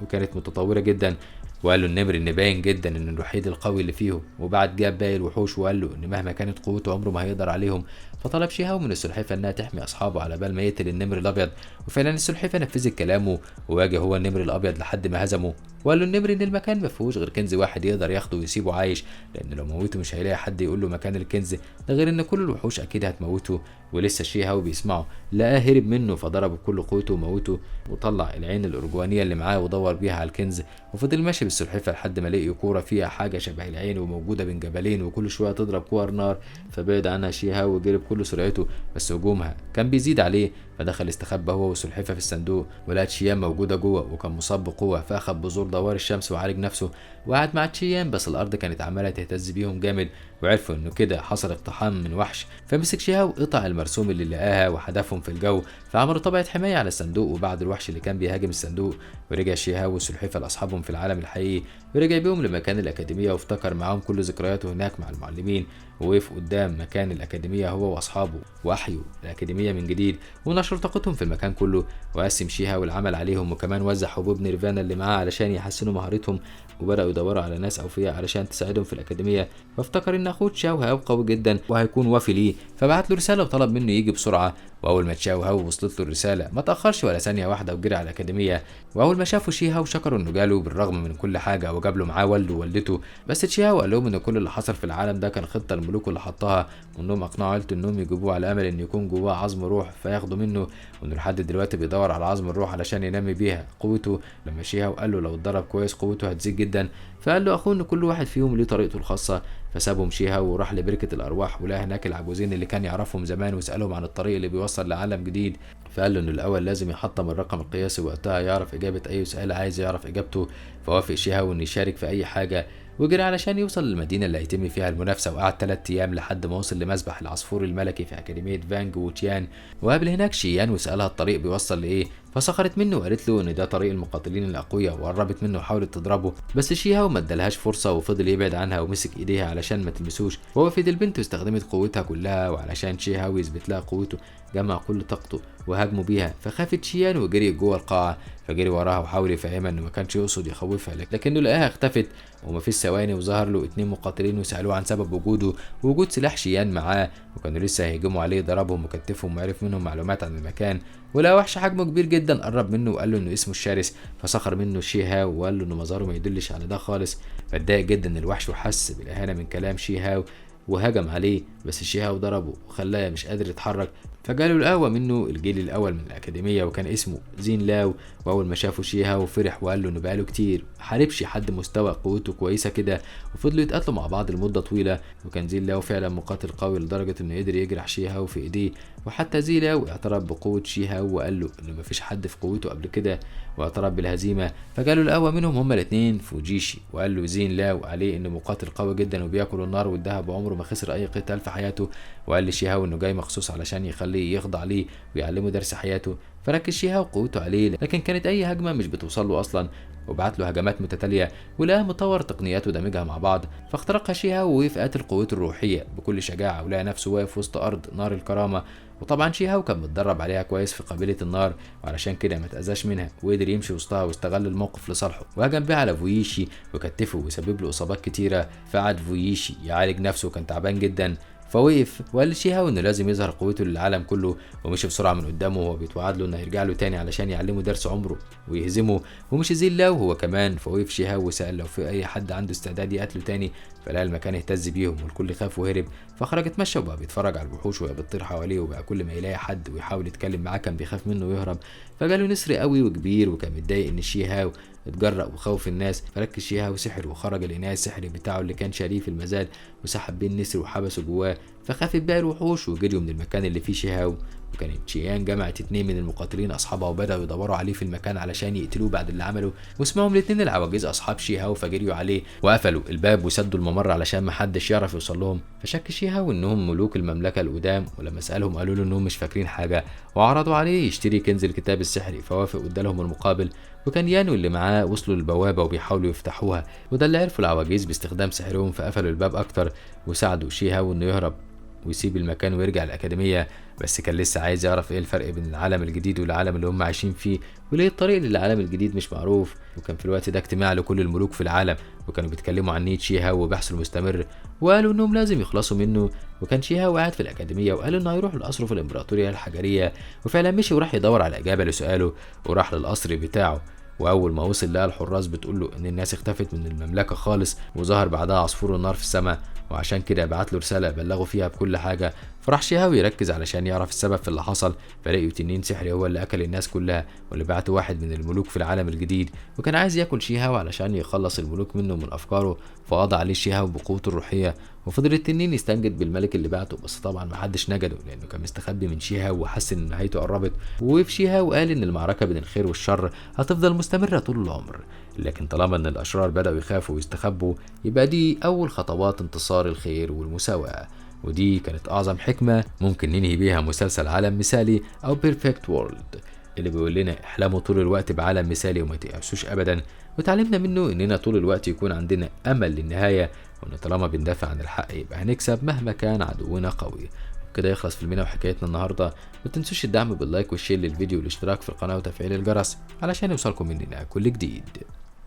وكانت متطورة جدا. وقال له النمر ان باين جدا انه الوحيد القوي اللي فيهم، وبعد جاب باقي الوحوش وقال له ان مهما كانت قوته عمره ما هيقدر عليهم. فطلب شيهاو من السلحفاه انها تحمي اصحابه على بال ما يقتل النمر الابيض، وفعلا السلحفاه نفذت كلامه وواجه هو النمر الابيض لحد ما هزمه. وقال له النمر ان المكان ما فيهوش غير كنز واحد يقدر ياخده ويسيبه عايش، لان لو موته مش هيلاقي حد يقول له مكان الكنز ده، غير ان كل الوحوش اكيد هتموته. ولسه شيهاو بيسمعه لقاه هرب منه، فضربه بكل قوته وموته، وطلع العين الارجوانيه اللي معاه ودور بيها على الكنز. وفضل ماشي بالسلحفاه لحد ما لقي كوره فيها حاجه شبه العين وموجوده بين جبلين، وكل شويه تضرب كور نار. فبعد عنها شيهاو وجري بكل سرعته، بس هجومها كان بيزيد عليه. فدخل استخبى هو والسلحفاه في الصندوق، ولقى تشيان موجوده جوه وكان مصاب بقوه، فاخد بذور دوار الشمس وعالج نفسه وقعد مع تشيان. بس الارض كانت عماله تهتز بيهم جامد، وعرفوا انه كده حصل اقتحام من وحش. فمسك شيهاو قطع المرسوم اللي لقاها وحدفهم في الجو، فعملوا طبقه حمايه على الصندوق وبعد الوحش اللي كان بيهاجم الصندوق. ورجع شيهاو والسلحفاه لاصحابهم في العالم الحقيقي، ورجع بيهم لمكان الاكاديميه وافتكر معاهم كل ذكرياته هناك مع المعلمين. ووقف قدام مكان الأكاديمية هو وأصحابه، وأحيوا الأكاديمية من جديد ونشر طاقتهم في المكان كله. وقسم شيهاو العمل عليهم، وكمان وزع حبوب نيرفانا اللي معاه علشان يحسنوا مهارتهم، وبدأوا يدوروا على ناس أوفياء علشان تساعدهم في الأكاديمية. فافتكر إن أخوه تشاو هيبقى قوي جدا وهيكون وافي ليه، فبعت له رسالة وطلب منه يجي بسرعة. واول ما تشاو هاو وصلت له الرساله ما تاخرش ولا ثانيه واحده وجري على الاكاديميه. واول ما شافوا شي هاو شكروا انه جاله بالرغم من كل حاجه وجاب له معاه والده ووالدته. بس تشي هاو قال لهم ان كل اللي حصل في العالم ده كان خطه الملوك اللي حطها، وانهم اقنعوا عيلته انهم يجيبوه على امل ان يكون جواه عظم روح فياخدوا منه، وانه لحد دلوقتي بيدور على عظم الروح علشان ينمي بيها قوته. لما شي هاو قال له لو اتدرب كويس قوته هتزيد جدا، فقال له اخوه ان كل واحد فيهم ليه طريقته الخاصه. فسابهم شي هاو وراح لبركه الارواح ولقى هناك العجوزين اللي كان يعرفهم زمان وسالهم عن الطريق اللي بيوصل لعالم جديد. فقال له انه الاول لازم يحطم الرقم القياسي وقتها يعرف اجابه اي سؤال عايز يعرف اجابته. فوافق شي هاو انه يشارك في اي حاجه وجري علشان يوصل للمدينه اللي هيتم فيها المنافسه، وقعد 3 ايام لحد ما وصل لمسبح العصفور الملكي في اكاديميه فانج وتيان. وقابل هناك شيان وسالها الطريق بيوصل لايه، فسخرت منه وقالت له ان ده طريق المقاتلين الاقوياء، وقربت منه وحاولت تضربه بس شي هاو ما ادالهاش فرصه وفضل يبعد عنها ومسك ايديها علشان ما تلمسوش. ووقفت البنت واستخدمت قوتها كلها، وعلشان شي هاو يثبت لها قوته جمع كل طاقته وهاجموا بيها. فخافت شيان وجري جوه القاعه، فجري وراها وحاول يفهمها انه ما كانش يقصد يخوفها، لكنه لقاها اختفت. ومفيش ثواني وظهر له 2 مقاتلين وسالوه عن سبب وجوده ووجود سلاح شيان معاه، وكانوا لسه هيهجموا عليه. ضربهم وكتفهم وعرف منهم معلومات عن المكان، ولقى وحش حجمه كبير جدا قرب منه وقال له انه اسمه الشرس. فسخر منه شي هاو وقال له انه مظهره ما يدلش على ده خالص. فاتضايق جدا الوحش وحس بالاهانه من كلام شي هاو وهجم عليه، بس شي هاو ضربه وخلاه مش قادر يتحرك. فجاله القهوة منه الجيل الأول من الأكاديمية وكان اسمه زين لاو. وأول ما شافه شي هاو فرح وقال له إنه بقاله كتير محاربش حد مستوى قوته كويسة كده، وفضلوا يتقاتلوا مع بعض لمدة طويلة. وكان زين لاو فعلا مقاتل قوي لدرجة إنه قدر يجرح شي هاو في إيديه. وحتى زين لاو اعترف بقوة شي هاو وقال له إنه مفيش حد في قوته قبل كده، واعترف بالهزيمة. فجاله القهوة منهم هما الاتنين فوجيشي وقال له زين لاو عليه إنه مقاتل قوي جدا وبياكل النار والذهب وعمره ما خسر أي قتال في حياته. وقال لشي هاو إنه جاي مخصوص علشان يخليه يخضع ليه ويعلمه درس حياته. فركز شي هاو قوته عليه، لكن كانت اي هجمه مش بتوصل له اصلا، وبعت له هجمات متتاليه ولقاه مطور تقنيات ودمجها مع بعض. فاخترقها شي هاو ووقف قاتل قوته الروحيه بكل شجاعه، ولقى نفسه واقف وسط ارض نار الكرامه. وطبعا شي هاو كان متدرب عليها كويس في قبيله النار، وعلشان كده ما تاذاش منها وقدر يمشي وسطها واستغل الموقف لصالحه، وهجم بيه على فويشي وكتفه وسبب له اصابات كتيره. فقعد فويشي يعالج نفسه وكان تعبان جدا. فوقف وقال لشي هاو انه لازم يظهر قوته للعالم كله، ومشي بسرعه من قدامه وهو بيتوعد له انه هيرجع له تاني علشان يعلمه درس عمره ويهزمه. ومشي زين لاو هو كمان. فوقف شي هاو وسال لو في اي حد عنده استعداد يقتله تاني، فلقى المكان اهتز بيهم والكل خاف وهرب. فخرج اتمشى وبقى بيتفرج على الوحوش وهي بتطير حواليه، وبقى كل ما يلاقي حد ويحاول يتكلم معاه كان بيخاف منه ويهرب. فجاله نسر قوي وكبير وكان متضايق ان شي هاو اتجرأ وخوف الناس. فركز شي هاو سحر وخرج الاناء السحري بتاعه اللي كان شاريه في المزاد وسحب بيه النسر وحبسه جواه. فخافت باقي الوحوش وجريوا من المكان اللي فيه شي هاو. وكانت شيان جمعت 2 من المقاتلين اصحابها وبداوا يدوروا عليه في المكان علشان يقتلوه بعد اللي عمله. واسمهم الاتنين العواجيز اصحاب شي هاو، فجريوا عليه وقفلوا الباب وسدوا الممر علشان محدش يعرف يوصل لهم. فشك شي هاو انهم ملوك المملكه القدام، ولما سالهم قالوا له انهم مش فاكرين حاجه، وعرضوا عليه يشتري كنز الكتاب السحري. فوافق وادالهم المقابل. وكان يانو اللي معاه وصلوا للبوابه وبيحاولوا يفتحوها، وده اللي عرفوا العواجيز باستخدام سحرهم. فقفلوا الباب اكتر وساعدوا شي هاو انه يهرب ويسيب المكان ويرجع الأكاديمية. بس كان لسه عايز يعرف ايه الفرق بين العالم الجديد والعالم اللي هم عايشين فيه، وليه الطريق للعالم الجديد مش معروف. وكان في الوقت ده اجتماع لكل الملوك في العالم، وكانوا بيتكلموا عن نيت شي هاو وبحثه المستمر، وقالوا انهم لازم يخلصوا منه. وكان شي هاو قاعد في الأكاديمية وقالوا انه هيروح لقصره في الإمبراطورية الحجرية، وفعلا مشي وراح يدور على إجابة لسؤاله وراح للقصر بتاعه. واول ما وصل لقى الحراس بتقول له ان الناس اختفت من المملكه خالص، وظهر بعدها عصفور النار في السماء، وعشان كده بعت له رساله بلغوا فيها بكل حاجه. فراح شي هاو يركز علشان يعرف السبب في اللي حصل، فلاقي تنين سحري هو اللي اكل الناس كلها، واللي بعته واحد من الملوك في العالم الجديد، وكان عايز ياكل شي هاو علشان يخلص الملوك منه من افكاره. فقضى عليه شي هاو بقوته الروحيه، وفضل التنين يستنجد بالملك اللي بعته، بس طبعا محدش نجده لانه كان مستخبي من شي هاو وحس ان نهايته قربت. ووقف شي هاو وقال ان المعركه بين الخير والشر هتفضل مستمره طول العمر، لكن طالما ان الاشرار بداوا يخافوا ويستخبوا يبقى دي اول خطوات انتصار الخير والمساواه. ودي كانت اعظم حكمه ممكن ننهي بيها مسلسل عالم مثالي او بيرفكت وورلد، اللي بيقول لنا احلموا طول الوقت بعالم مثالي وما تيأسوش ابدا. وتعلمنا منه اننا طول الوقت يكون عندنا امل للنهايه، وان طالما بندافع عن الحق يبقى هنكسب مهما كان عدونا قوي. كده يخلص فيلمنا وحكايتنا النهارده. ما تنسوش الدعم باللايك والشير للفيديو والاشتراك في القناه وتفعيل الجرس علشان يوصلكم مننا كل جديد.